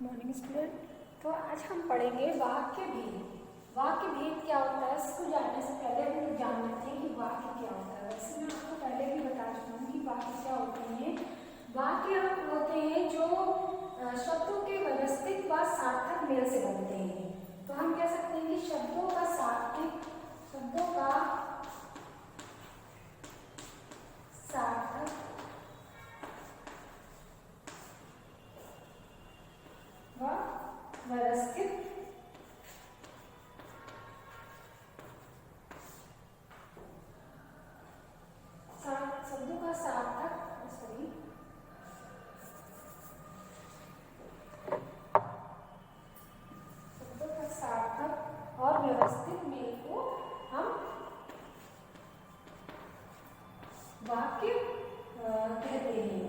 Morning student. तो आज हम पढ़ेंगे वाक्य भेद। वाक्य भेद क्या होता है, इसको जानने से पहले हम लोग जान लेते हैं कि वाक्य क्या होता है। वैसे मैं आपको पहले भी बता चुका हूँ कि वाक्य क्या होते हैं। वाक्य होते हैं जो शब्दों के व्यवस्थित व सार्थक मेल से बनते हैं। तो हम कह सकते हैं कि शब्दों का सार्थक व व्यवस्थित शब्दों का सार्थक और व्यवस्थित मेल को हम वाक्य कहते हैं।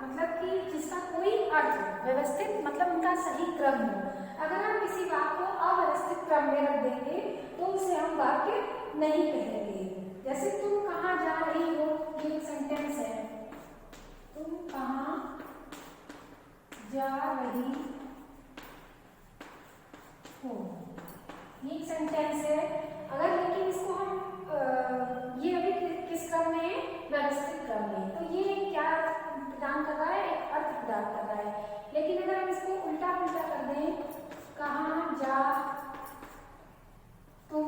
मतलब कि जिसका कोई अर्थ, व्यवस्थित मतलब उनका सही क्रम हो। अगर हम किसी वाक्य को अव्यवस्थित क्रम में रख देंगे तो उसे हम वाक्य नहीं कहेंगे। जैसे तुम कहाँ जा रही हो, ये एक सेंटेंस है। तुम कहाँ जा रही हो, ये एक सेंटेंस है। अगर लेकिन इसको हम ये अभी किस क्रम में है, व्यवस्थित क्रम में, तो ये क्या प्रदान कर रहा है, अर्थ प्रदान कर रहा है। लेकिन अगर हम इसको उल्टा पुल्टा कर दें, कहाँ जा तुम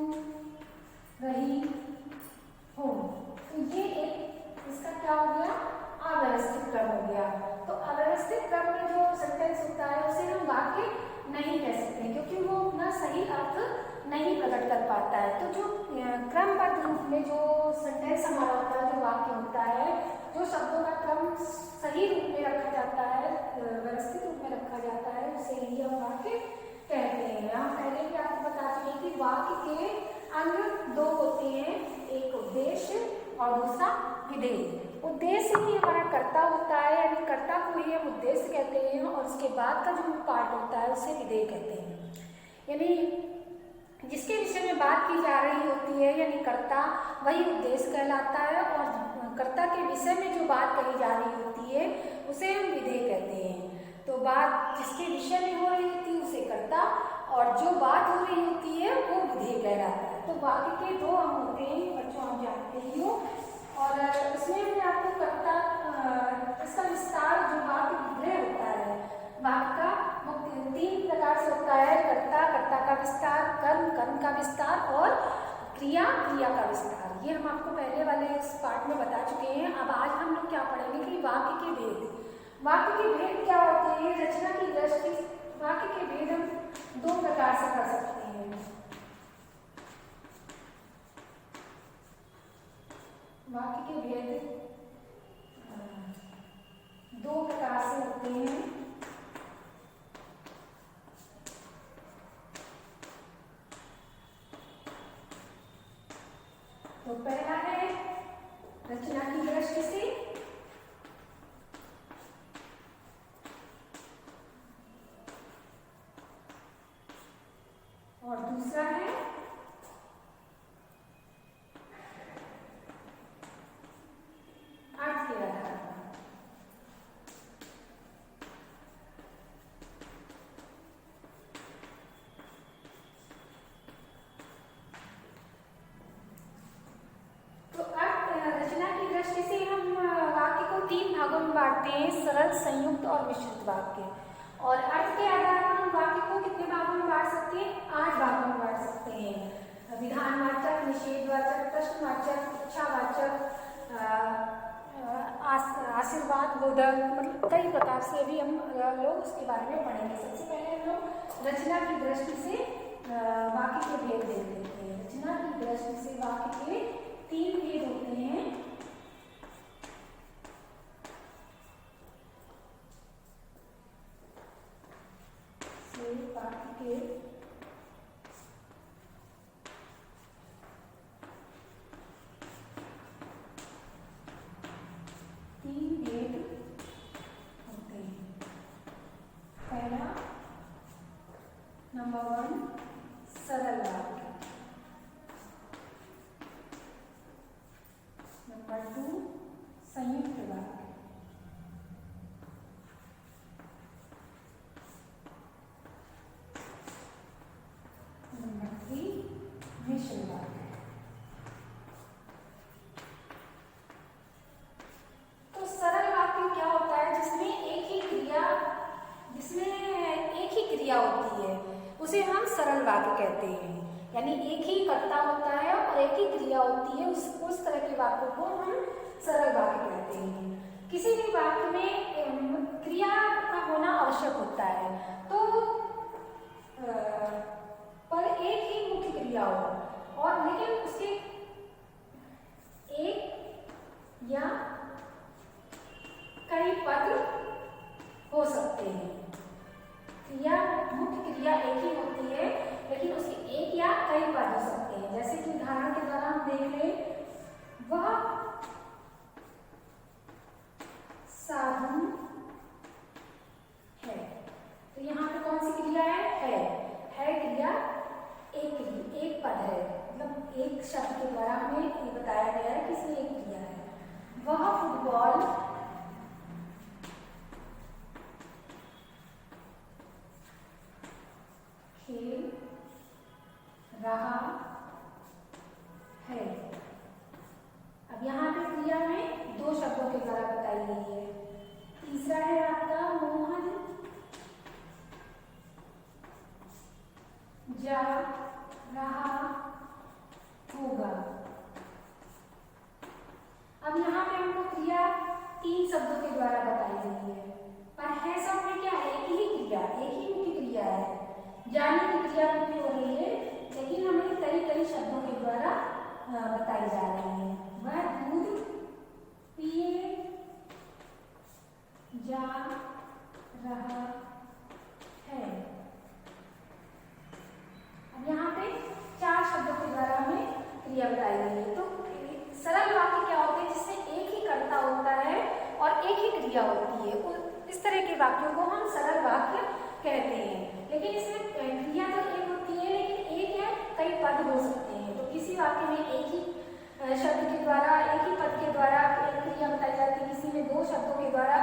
रही हो, तो ये एक इसका क्या हो गया, अव्यवस्थित क्रम हो गया। तो अव्यवस्थित क्रम में जो सेंटेंस होता है उसे हम वाक्य नहीं कह सकते, क्योंकि वो अपना सही अर्थ नहीं प्रकट कर पाता है। तो जो क्रमबद्ध रूप में जो सेंटेंस हमारा होता है, जो वाक्य होता है, जो शब्दों का क्रम सही रूप में रखा जाता है, व्यवस्थित रूप में रखा जाता है, उसे ही हम वाक्य कहते हैं। हम पहले भी आपको बता चुके हैं कि वाक्य के अंग दो होते हैं, एक उद्देश्य और दूसरा विधेय। उद्देश्य ही हमारा कर्ता होता है, यानी कर्ता को ही हम उद्देश्य कहते हैं, और उसके बाद का जो पार्ट होता है उसे विधेय कहते हैं। यानी जिसके विषय में बात की जा रही होती है, यानी कर्ता, वही उद्देश्य कहलाता है, और कर्ता के विषय में जो बात कही जा रही होती है उसे हम विधेय कहते हैं। तो बात जिसके विषय में हो रही होती है उसे कर्ता, और जो बात हो रही होती है वो विधेय कहलाता है। तो वाक्य के दो अंग होते हैं, बच्चों आप जानते ही हो। और इसमें हमने आपको कर्ता, इसका विस्तार जो वाक्य विधेय होता है, वाक्य का तीन प्रकार से होता है: कर्ता, कर्ता का विस्तार, कर्म, कर्म का विस्तार, और क्रिया, क्रिया का विस्तार। ये हम आपको पहले वाले इस पार्ट में बता चुके हैं। अब आज हम लोग क्या पढ़ेंगे कि वाक्य के भेद। वाक्य के भेद क्या होते हैं, रचना की दृष्टि। वाक्य के भेद हम दो प्रकार से कर सकते हैं। वाक्य के भेद दो प्रकार से होते हैं। तो पहला है रचना की दृष्टि से, और दूसरा है अर्थ के आधार पर। भागों में बांटते हैं: सरल, संयुक्त और मिश्रित वाक्य। और अर्थ के आधार पर हम वाक्य को कितने भागों में बांट सकते हैं, 8 भागों में बांट सकते हैं: विधानवाचक, निषेधवाचक, प्रश्नवाचक, इच्छावाचक, आशीर्वाद बोधक, मतलब कई प्रकार से भी हम लोग उसके बारे में पढ़ेंगे। सबसे पहले हम लोग रचना की दृष्टि से वाक्य के भेद देख लेते हैं। रचना की दृष्टि से वाक्य के 3 भेद होते हैं। वाक्य के 3 भेद होते हैं। पहला नंबर 1 सरल वाक्य, नंबर 2 संयुक्त वाक्य, नंबर 3 मिश्र वाक्य। तो सरल वाक्य क्या होता है? जिसमें एक ही क्रिया होती है उसे हम सरल वाक्य कहते हैं। यानी एक ही कर्ता होता है और एक ही क्रिया होती है, उस तरह के वाक्यों को हम सरल वाक्य कहते हैं। किसी भी वाक्य में क्रिया का होना आवश्यक होता है, तो पर एक ही मुख्य क्रिया हो और लेकिन उसके एक या कई पद हो सकते हैं। क्रिया मुख्य क्रिया एक ही होती है लेकिन उसके एक या कई पद हो सकते हैं। जैसे कि उदाहरण के द्वारा हम देख लें, वह साधु है। तो यहाँ पे कौन सी क्रिया है क्रिया एक पद है, मतलब एक शब्द के द्वारा हमें ये बताया गया है कि इसमें एक क्रिया है। वह फुटबॉल खेल रहा है। अब यहाँ पे क्रिया में 2 शब्दों के द्वारा बताई गई है। तीसरा है आपका मोहन जा रहा होगा। अब यहाँ पे हमको क्रिया 3 शब्दों के द्वारा बताई गई है, पर है सब में क्या है? एक ही क्रिया, एक ही मुख्य क्रिया है। जाने की क्रिया मुख्य हो रही है लेकिन हमें कई शब्दों के द्वारा बताई जा रही है। वह दूध पिए जा रहा है। अब यहाँ पे 4 शब्दों के द्वारा हमें क्रिया बताई गई है। तो सरल वाक्य क्या होते हैं? जिसमें एक ही कर्ता होता है और एक ही क्रिया होती है, इस तरह के वाक्यों को हम सरल वाक्य कहते हैं। लेकिन इसमें क्रिया तो एक होती है लेकिन एक या कई पद हो सकते हैं। तो किसी वाक्य में एक ही शब्द के द्वारा, एक ही पद के द्वारा एक क्रिया बताई जाती है, किसी में 2 शब्दों के द्वारा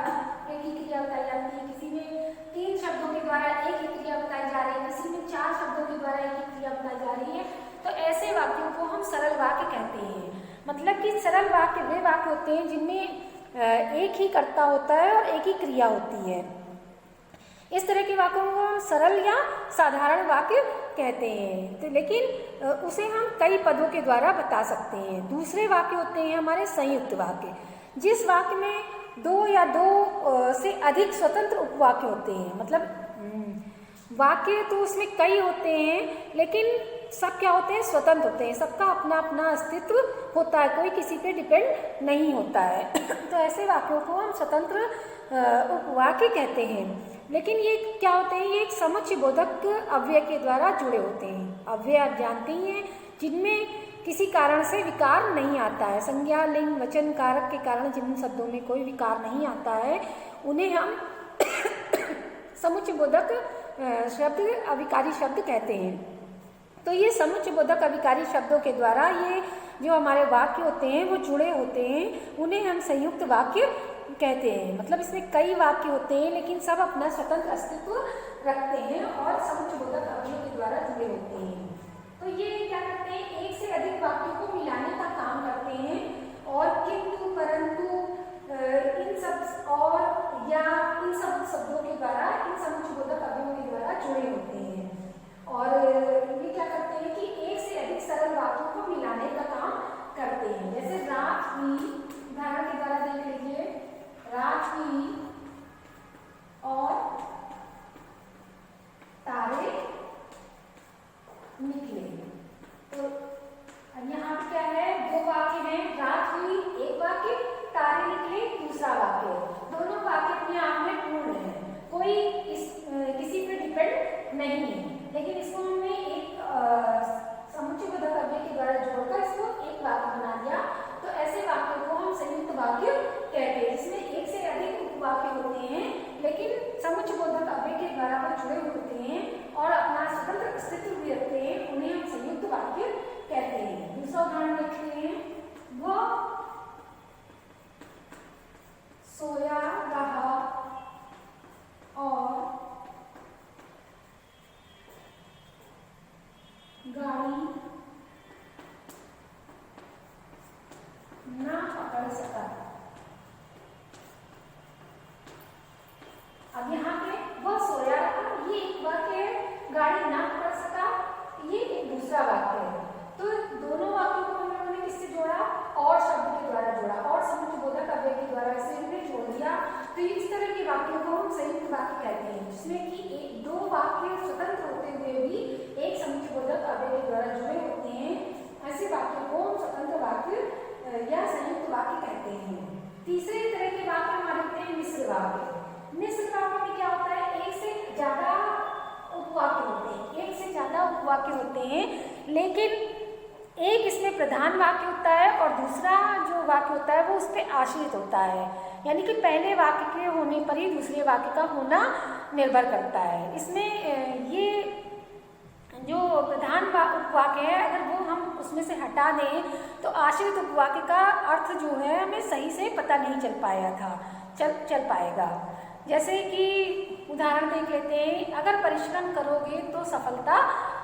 एक ही क्रिया बताई जाती है, किसी में 3 शब्दों के द्वारा एक ही क्रिया बताई जा रही है, किसी में 4 शब्दों के द्वारा एक ही क्रिया बताई जा रही है। तो ऐसे वाक्यों को हम सरल वाक्य कहते हैं। मतलब कि सरल वाक्य वे वाक्य होते हैं जिनमें एक ही कर्ता होता है और एक ही क्रिया होती है। इस तरह के वाक्यों को हम सरल या साधारण वाक्य कहते हैं। तो लेकिन उसे हम कई पदों के द्वारा बता सकते हैं। दूसरे वाक्य होते हैं हमारे संयुक्त वाक्य, जिस वाक्य में 2 या 2 से अधिक स्वतंत्र उपवाक्य होते हैं। मतलब वाक्य तो उसमें कई होते हैं लेकिन सब क्या होते हैं? स्वतंत्र होते हैं। सबका अपना अपना अस्तित्व होता है, कोई किसी पे डिपेंड नहीं होता है। तो ऐसे वाक्यों को हम स्वतंत्र उपवाक्य कहते हैं। लेकिन ये क्या होते हैं? ये एक समुच्चय बोधक अव्यय के द्वारा जुड़े होते हैं। अव्यय आप जानते ही हैं, जिनमें किसी कारण से विकार नहीं आता है। संज्ञा, लिंग, वचन, कारक के कारण जिन शब्दों में कोई विकार नहीं आता है उन्हें हम समुच्चय बोधक शब्द, अविकारी शब्द कहते हैं। तो ये समुच्चय बोधक अविकारी शब्दों के द्वारा ये जो हमारे वाक्य होते हैं वो जुड़े होते हैं, उन्हें हम संयुक्त वाक्य कहते हैं। मतलब इसमें कई वाक्य होते हैं लेकिन सब अपना स्वतंत्र अस्तित्व रखते हैं और समुच्चय बोधक अवयव के द्वारा जुड़े होते हैं। तो ये क्या करते हैं? एक से अधिक वाक्यों को मिलाने का काम करते हैं और किंतु, परंतु, इन सब और या इन सब शब्दों के द्वारा, इन समुच्चय बोधक अवयवों के द्वारा जुड़े होते हैं। और ये क्या करते हैं कि एक से अधिक सरल वाक्यों को मिलाने का काम करते हैं। जैसे रात हुई, उदाहरण के द्वारा देख लीजिए, रात हुई और तारे निकले। तो अब यहाँ पे क्या है? 2 वाक्य हैं, रात हुई एक वाक्य, तारे निकले दूसरा वाक्य। दोनों वाक्य अपने आप में पूर्ण है, कोई किसी पे डिपेंड नहीं है। लेकिन इसको हमने एक समुच्चय बोधक अव्यय के द्वारा जोड़कर इसको एक वाक्य बना दिया। तो ऐसे वाक्यों को हम संयुक्त वाक्य कहते हैं, जिसमें एक से अधिक उपवाक्य होते हैं लेकिन समुच्चय बोधक अव्यय के द्वारा वाक्य जुड़े होते हैं और अपना स्वतंत्र अस्तित्व भी रखते हैं, उन्हें हम संयुक्त वाक्य कहते हैं। दूसरा उदाहरण देखते हैं, वह सोया रहा और गाड़ी ना पकड़ सका। अब यहाँ पे वह सोया रहा, ये एक वाक्य है, गाड़ी ना पकड़ सका ये एक दूसरा वाक्य है। तो दोनों वाक्यों को हम लोगों ने किससे जोड़ा? और शब्द के द्वारा जोड़ा, और समुच्चयबोधक अव्यय के द्वारा इसे हमने जोड़ दिया। तो इस तरह के वाक्यों को हम संयुक्त वाक्य कहते हैं, जिसमें कि दो वाक्य स्वतंत्र होते हुए भी एक समुच्चयबोधक अव्यय के द्वारा जुड़े होते हैं। ऐसे वाक्यों को हम स्वतंत्र वाक्य या संयुक्त वाक्य कहते हैं। तीसरे तरह के वाक्य हमारे होते हैं मिश्र वाक्य। मिश्र वाक्य में क्या होता है? एक से ज्यादा उपवाक्य होते हैं, एक से ज्यादा उपवाक्य होते हैं, लेकिन एक इसमें प्रधान वाक्य होता है और दूसरा जो वाक्य होता है वो उस पर आश्रित होता है, यानी कि पहले वाक्य के होने पर ही दूसरे वाक्य का होना निर्भर करता है। इसमें ये जो प्रधान उपवाक्य है, अगर वो हम उसमें से हटा दें तो आश्रित उपवाक्य का अर्थ जो है हमें सही से पता नहीं चल पाएगा। जैसे कि उदाहरण देख लेते हैं, अगर परिश्रम करोगे तो सफलता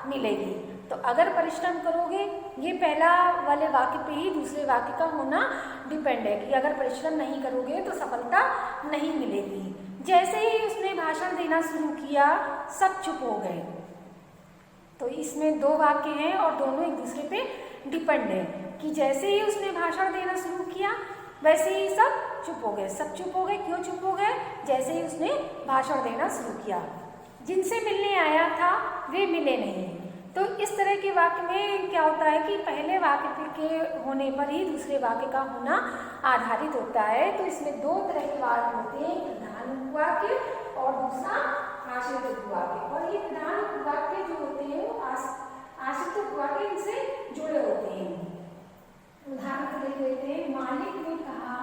मिलेगी। तो अगर परिश्रम करोगे, ये पहला वाले वाक्य पे ही दूसरे वाक्य का होना डिपेंड है कि अगर परिश्रम नहीं करोगे तो सफलता नहीं मिलेगी। जैसे ही उसने भाषण देना शुरू किया, सब चुप हो गए। तो इसमें दो वाक्य हैं और दोनों एक दूसरे पे डिपेंड है कि जैसे ही उसने भाषण देना शुरू किया वैसे ही सब चुप हो गए। सब चुप हो गए, क्यों चुप हो गए? जैसे ही उसने भाषण देना शुरू किया। जिनसे मिलने आया था वे मिले नहीं। तो इस तरह के वाक्य में क्या होता है कि पहले वाक्य के होने पर ही दूसरे वाक्य का होना आधारित होता है। तो इसमें दो तरह के वाक्य होते हैं, प्रधान उपवाक्य और दूसरा आश्रित उपवाक्य। और ये प्रधान उपवाक्य जो होते हैं वो आश्रित उपवाक्य इनसे जुड़े होते हैं। उदाहरण को देख लेते हैं, मालिक ने कहा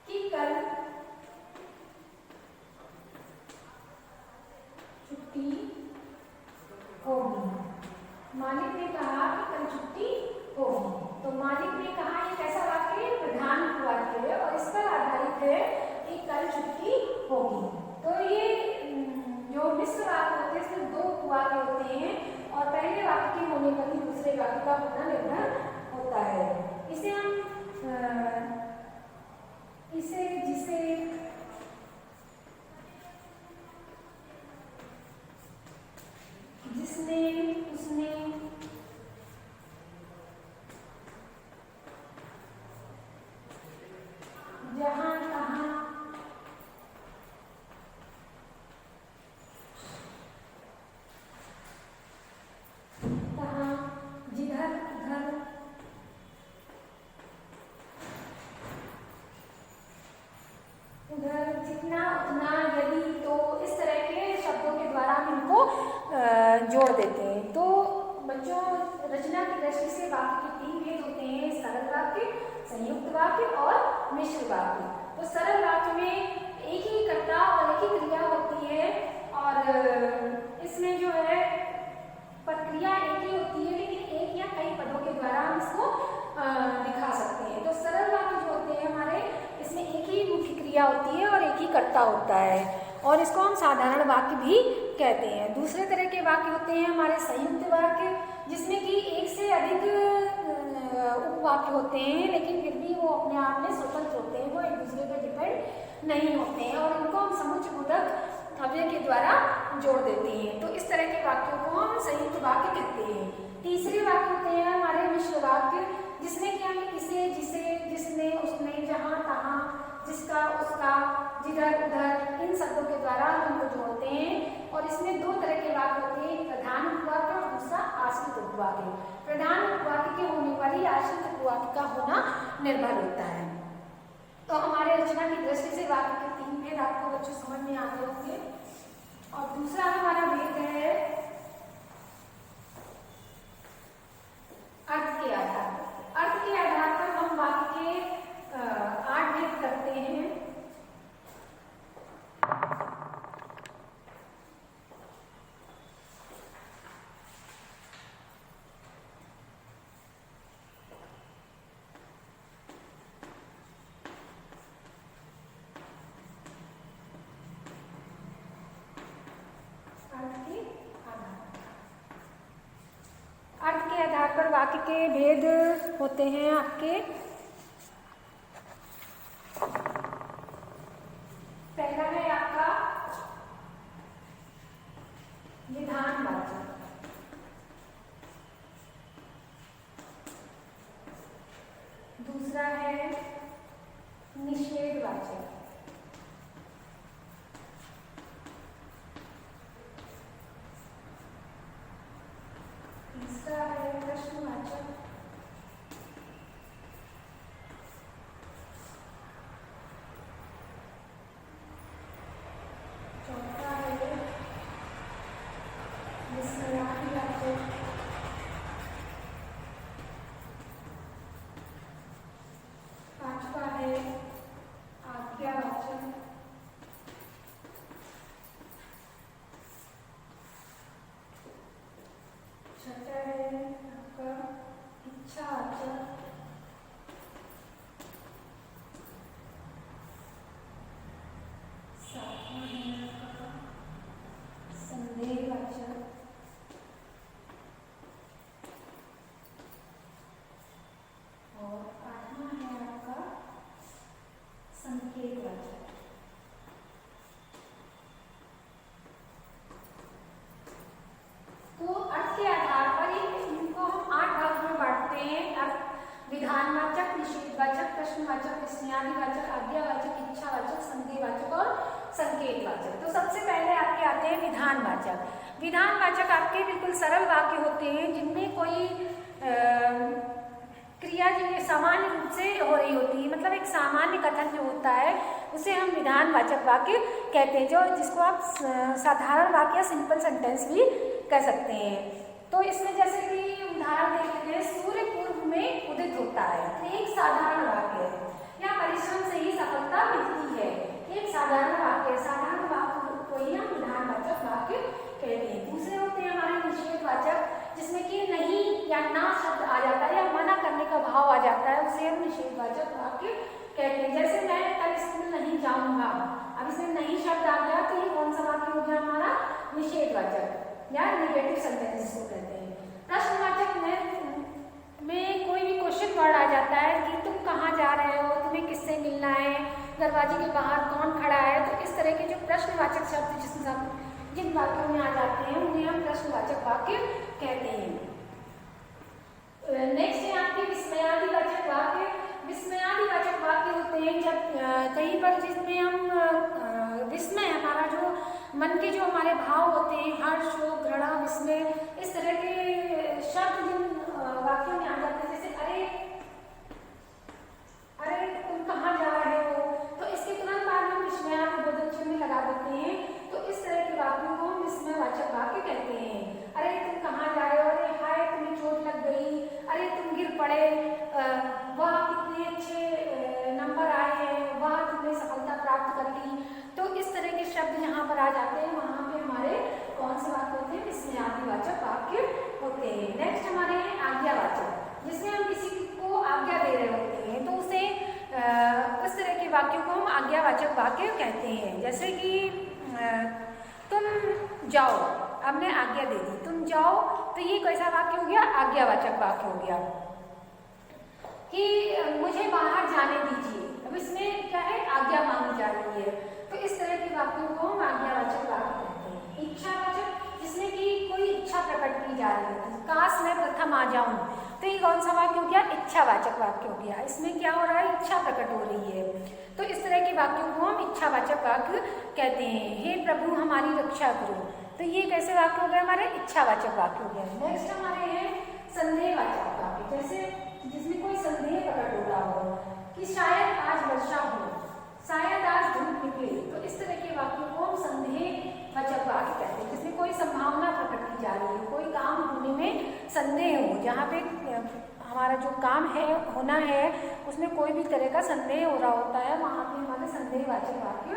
कि कल छुट्टी होगी। मालिक ने कहा कि कल छुट्टी होगी। तो मालिक ने कहा, ये कैसा वाक्य है? प्रधान वाक्य है और इस पर आधारित है कि कल छुट्टी होगी। तो ये जो मिश्र वाक्य होते हैं इसमें दो वाक्य होते हैं और पहले वाक्य के होने पर ही दूसरे वाक्य का होना निर्भर होता है। इसे हम जिसने, उसने, जहां, कहां, जिधर, उधर, जितना, उतना, यदि, तो इस तरह के शब्दों के द्वारा हम इनको जोड़ देते हैं। तो बच्चों, रचना की दृष्टि से वाक्य के तीन भेद होते हैं, सरल वाक्य, संयुक्त वाक्य और मिश्र वाक्य। तो सरल वाक्य में एक ही कर्ता और एक ही क्रिया होती है और इसमें जो है प्रक्रिया एक ही होती है, लेकिन एक या कई पदों के द्वारा हम इसको दिखा सकते हैं। तो सरल वाक्य जो होते हैं हमारे, इसमें एक ही मुख्य क्रिया होती है और एक ही कर्ता होता है और इसको हम साधारण वाक्य भी कहते हैं। दूसरे तरह के वाक्य होते हैं हमारे संयुक्त वाक्य, जिसमें कि एक से अधिक उपवाक्य होते हैं, लेकिन फिर भी वो अपने आप में स्वतंत्र होते हैं, वो एक दूसरे पर डिपेंड नहीं होते हैं और उनको हम समुच्चयबोधक अव्यय के द्वारा जोड़ देते हैं। तो इस तरह के वाक्यों को हम संयुक्त वाक्य कहते हैं। तीसरे वाक्य होते हैं हमारे मिश्र वाक्य, जिसमें कि हमें किसे, जिसे, जिसने, उसने, जहां, तहां, जिसका, उसका, जिधर, उधर, इन शब्दों के द्वारा हम उनको जोड़ते हैं। और इसमें दो तरह के वाक्य होते हैं, प्रधान उपवाक्य और दूसरा आश्रित उपवाक्य। प्रधान उपवाक्य के होने पर ही आश्रित उपवाक्य का होना निर्भर होता है। तो हमारे रचना की दृष्टि से वाक्य के तीन भेद आपको बच्चों समझ में आ गए होंगे। और दूसरा हमारा भेद है अर्थ के आधार पर। अर्थ के आधार पर हम वाक्य के वाक्य के भेद होते हैं आपके। पहला है आपका विधानवाचक, दूसरा है निषेधवाचक, तीसरा है प्रश्नवाचक, चौथा है विस्मयादिवाचक, पांचवा है आज्ञावाचक, छठा है आपका इच्छावाचक, सातवां है आपका संदेहवाचक, और आठवां है आपका संकेतवाचक। तो अर्थ के आधार पर इनको हम 8 भागों में बांटते हैं। अर्थ विधानवाचक, निषेधवाचक, प्रश्नवाचक, विस्मयादिवाचक, आज्ञावाचक, इच्छावाचक, संदेहवाचक और संकेतवाचक। तो सबसे पहले आपके आते हैं विधानवाचक। विधानवाचक आपके बिल्कुल सरल वाक्य होते हैं जिनमें कोई क्रिया जिनमें सामान्य रूप से हो रही होती है, मतलब एक सामान्य कथन जो होता है उसे हम विधानवाचक वाक्य कहते हैं, जो जिसको आप साधारण वाक्य या सिंपल सेंटेंस भी कह सकते हैं। तो इसमें जैसे कि उदाहरण देख लेते हैं, सूर्य पूर्व में उदित होता है, तो एक साधारण वाक्य है, या परिश्रम से ही सफलता मिलती है, एक साधारण वाक्य है। साधारण वाक्य को ही हम विधानवाचक वाक्य कहते हैं। दूसरे होते हैं हमारे निषेधवाचक, जिसमें कि नहीं या ना शब्द आ जाता है या मना करने का भाव आ जाता है, उसे हम निषेधवाचक वाक्य कहते हैं। जैसे मैं कल स्कूल नहीं जाऊंगा, अब इसमें नहीं शब्द आ गया तो ये कौन सा वाक्य हो गया हमारा? निषेधवाचक या नेगेटिव सेंटेंस जिसको कहते हैं। प्रश्नवाचक में कोई भी क्वेश्चन वर्ड आ जाता है कि तुम कहाँ जा रहे हो, तुम्हें किससे मिलना है, दरवाजे के बाहर कौन खड़ा है, तो इस तरह के जो प्रश्नवाचक शब्द जिन वाक्यों में आ जाते हैं उन्हें हम प्रश्नवाचक वाक्य कहते हैं। नेक्स्ट है आपके विस्मयादिवाचक वाक्य। विस्मयादिवाचक वाक्य होते हैं जब कहीं पर जिसमें हम विस्मय, हमारा जो मन के जो हमारे भाव होते हैं, हर्ष, शोक, घृणा, विस्मय, इस तरह के शब्द जिन वाक्यों में आ जाते हैं, जैसे अरे तुम कहाँ जा रहे हो, तो इसके तुरंत बाद हम विस्मयादिबोधक चिन्ह लगा देते हैं। तो इस तरह के वाक्यों को हम विस्मयवाचक वाक्य कहते हैं। अरे तुम कहाँ जा रहे हो, अरे हाय तुम्हें चोट लग गई, अरे तुम गिर पड़े, वह कितने अच्छे नंबर आए हैं, वह तुमने सफलता प्राप्त कर ली। तो इस तरह के शब्द जहाँ पर आ जाते हैं वहाँ पे हमारे कौन से वाक्य होते हैं? विस्मयादिवाचक वाक्य होते हैं। नेक्स्ट हमारे हैं आज्ञावाचक, जिसमें हम किसी को आज्ञा दे रहे होते हैं, तो उसे इस तरह के वाक्यों को हम आज्ञावाचक वाक्य कहते हैं। जैसे कि तुम जाओ, हमने आज्ञा दे दी, तुम जाओ, तो ये कैसा वाक्य हो गया? आज्ञावाचक वाक्य हो गया। कि मुझे बाहर जाने दीजिए, अब इसमें क्या है? आज्ञा मांगी जा रही है, तो इस तरह के वाक्यों को हम आज्ञावाचक वाक्य कहते हैं। इच्छावाचक, जिसमें कि कोई इच्छा प्रकट की जा रही है, काश मैं प्रथम आ जाऊं, तो ये कौन सा वाक्य हो गया? इच्छावाचक वाक्य हो गया। इसमें क्या हो रहा है? इच्छा प्रकट हो रही है, तो इस तरह के वाक्यों को हम इच्छावाचक वाक्य कहते हैं। हे प्रभु हमारी रक्षा करो, तो ये कैसे वाक्य हो गए? हमारे इच्छावाचक वाक्य हो गया। नेक्स्ट हमारे हैं संदेहवाचक वाक्य, जैसे जिसमें कोई संदेह प्रकट हो रहा हो कि शायद आज वर्षा हो, शायद आज धूप निकले, तो इस तरह के वाक्यों को हम संदेहवाचक वाक्य कहते हैं। जिसमें कोई संभावना प्रकट की जा रही है, कोई काम होने में संदेह हो, जहाँ पे हमारा जो काम है होना है उसमें कोई भी तरह का संदेह हो रहा होता है, वहाँ पे हमारे संदेहवाचक वाक्य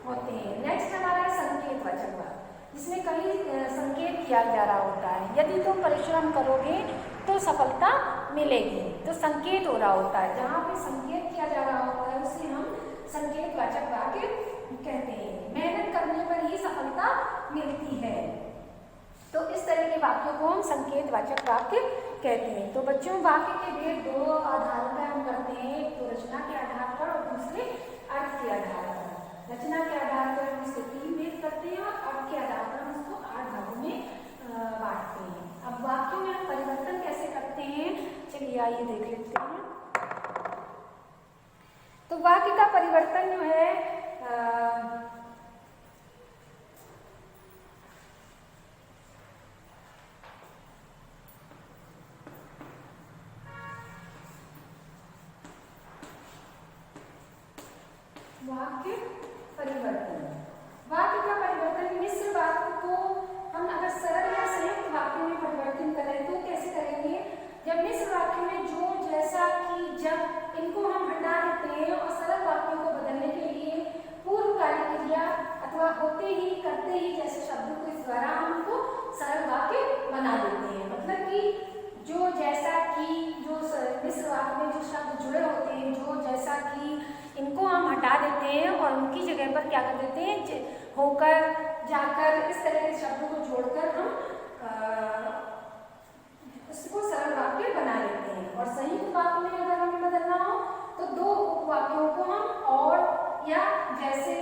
होते हैं। नेक्स्ट हमारा है संकेतवाचक वाक्य, जिसमें कहीं संकेत किया जा रहा होता है, यदि तुम परिश्रम करोगे तो सफलता मिलेगी, तो संकेत हो रहा होता है, जहाँ पे संकेत किया जा रहा होता है उसे हम संकेतवाचक वाक्य कहते हैं। मेहनत करने पर ही सफलता मिलती है, तो इस तरह के वाक्यों को हम संकेतवाचक वाक्य कहते हैं। तो बच्चों वाक्य के भेद दो आधारों पर हम करते हैं, एक तो रचना के आधार पर और दूसरे अर्थ के आधार पर। रचना के आधार पर हम इसके 3 भेद करते हैं और अर्थ के आधार पर हम इसको 8 भागों में बांटते हैं। अब वाक्यों में हम परिवर्तन कैसे करते हैं, चलिए आइए देख लेते हैं। तो वाक्य का परिवर्तन जो है वाक्य परिवर्तन, वाक्य का परिवर्तन मिश्र वाक्य को हम अगर सरल या संयुक्त वाक्य में परिवर्तन करें तो कैसे करेंगे। जब मिश्र वाक्य में जो, जैसा कि, जब, इनको हम हटा देते हैं और सरल वाक्यों को बदलने के लिए पूर्वकालिक क्रिया अथवा होते ही, करते ही जैसे शब्दों को इस द्वारा हम उनको सरल वाक्य बना देते हैं। मतलब कि जो, जैसा कि, जो मिश्र वाक्य में जो शब्द जुड़े होते हैं, जो, जैसा कि, इनको हम हटा देते हैं और उनकी जगह पर क्या कर देते हैं, होकर, जाकर, इस तरह के शब्दों को जोड़कर हम इसको सरल वाक्य बना लेते हैं। और संयुक्त वाक्य में अगर हमें बदलना हो तो 2 उपवाक्यों को हम और, या, जैसे,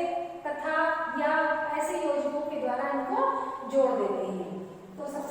तथा, या ऐसे योजकों के द्वारा इनको जोड़ देते हैं। तो सबसे